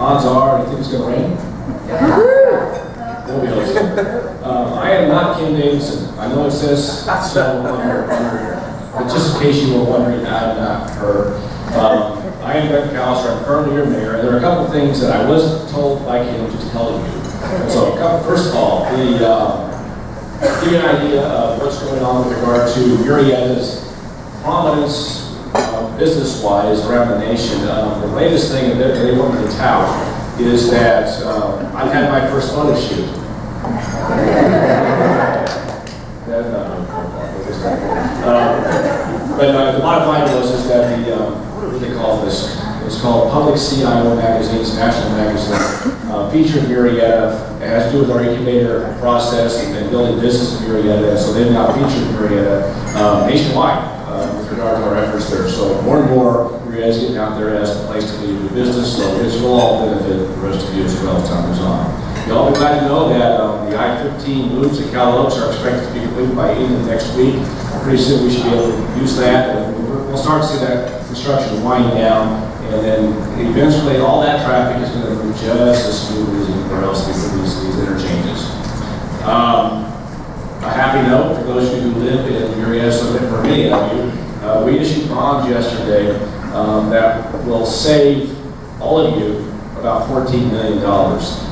odds are, you think it's going to rain? Nobody knows. I am not Kim Davidson. I know it says so but just in case you were wondering, I'm not her. I am McAllister. I'm currently your mayor. And there are a couple of things that I wasn't told by Kim to tell you. So, first of all, give you an idea of what's going on with regard to Murrieta's prominence business-wise around the nation. The latest thing that they want me to tout is that I've had my first photo shoot. But the bottom line is that what do they call this? It's called Public CIO Magazine's National Magazine. Featured Murrieta. It has to do with our incubator process and building business in Murrieta. So they've now featured Murrieta nationwide with regard to our efforts there. So more and more, Murrieta's getting out there as a place to do business. So this will all benefit the rest of you as well as time goes on. You'll be glad to know that the I-15 loops at Cal Oaks are expected to be completed by end of next week. Pretty soon we should be able to use that, and we'll start to see that construction wind down, and then eventually all that traffic is going to move just as smoothly as anywhere else through these interchanges. A happy note for those of you who live in Murrieta, so that for many of you, we issued bonds yesterday that will save all of you about $14 million.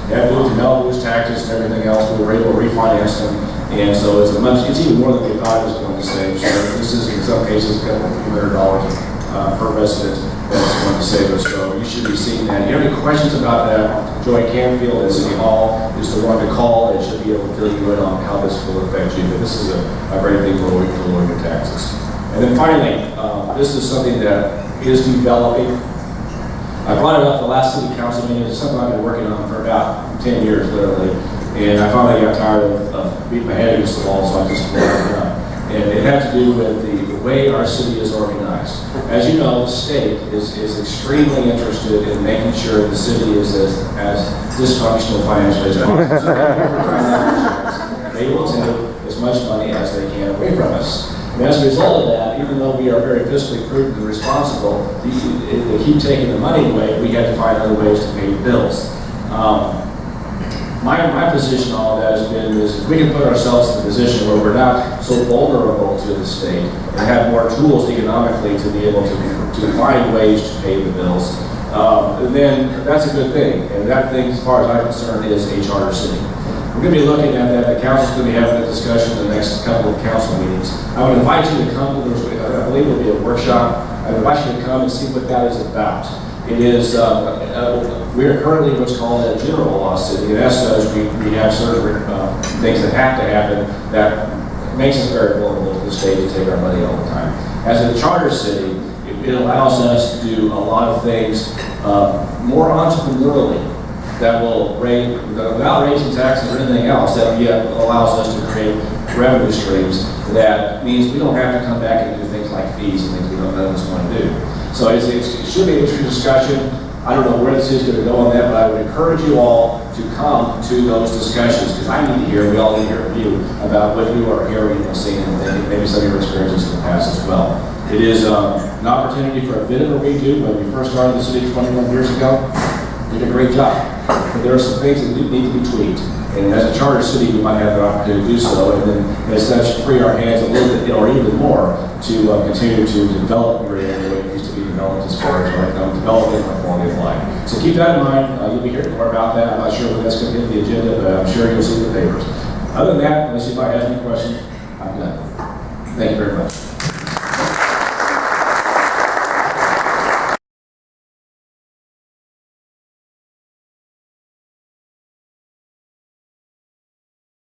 They have moved to Malibu's taxes and everything else. We were able to refinance them, and so it's even more than we thought it was going to save. So this is in some cases a couple $200 per resident that's going to save us. So you should be seeing that. If you have any questions about that, Joy Canfield at City Hall is the one to call, and she'll be able to fill you in on how this will affect you. But this is a great thing for lowering your taxes. And then finally, this is something that is developing. I brought it up the last city council meeting. It's something I've been working on for about 10 years, literally. And I finally got tired of beating my head against the wall, so I just brought it up. And it had to do with the way our city is organized. As you know, the state is extremely interested in making sure the city is as dysfunctional financially as possible. So they will take as much money as they can away from us. And as a result of that, even though we are very fiscally prudent and responsible, they keep taking the money away. We have to find other ways to pay the bills. My position on all that has been is if we can put ourselves in a position where we're not so vulnerable to the state and have more tools economically to be able to find ways to pay the bills, then that's a good thing. And that thing, as far as I'm concerned, is a charter city. We're going to be looking at that. The council's going to be having a discussion in the next couple of council meetings. I would invite you to come. I believe it will be a workshop. I would invite you to come and see what that is about. It is, we are currently what's called a general law city. And as such, we have certain things that have to happen that makes us very vulnerable to the state to take our money all the time. As a charter city, it allows us to do a lot of things more entrepreneurially that will without raising taxes or anything else, that yet allows us to create revenue streams. That means we don't have to come back and do things like fees and things we don't know what's going to do. So it should be an interesting discussion. I don't know where this is going to go on that, but I would encourage you all to come to those discussions because I need to hear, we all need to hear from you about what you are hearing and seeing and maybe some of your experiences in the past as well. It is an opportunity for a bit of a redo. When we first started the city 21 years ago, we did a great job. But there are some things that need to be tweaked. And as a charter city, we might have the opportunity to do so, and then as such, free our hands a little bit, or even more, to continue to develop Murrieta the way it needs to be developed as far as developing our quality of life. So keep that in mind. You'll be hearing more about that. I'm not sure when that's going to hit the agenda, but I'm sure you'll see the papers. Other than that, unless anybody has any questions, I'm done. Thank you very much.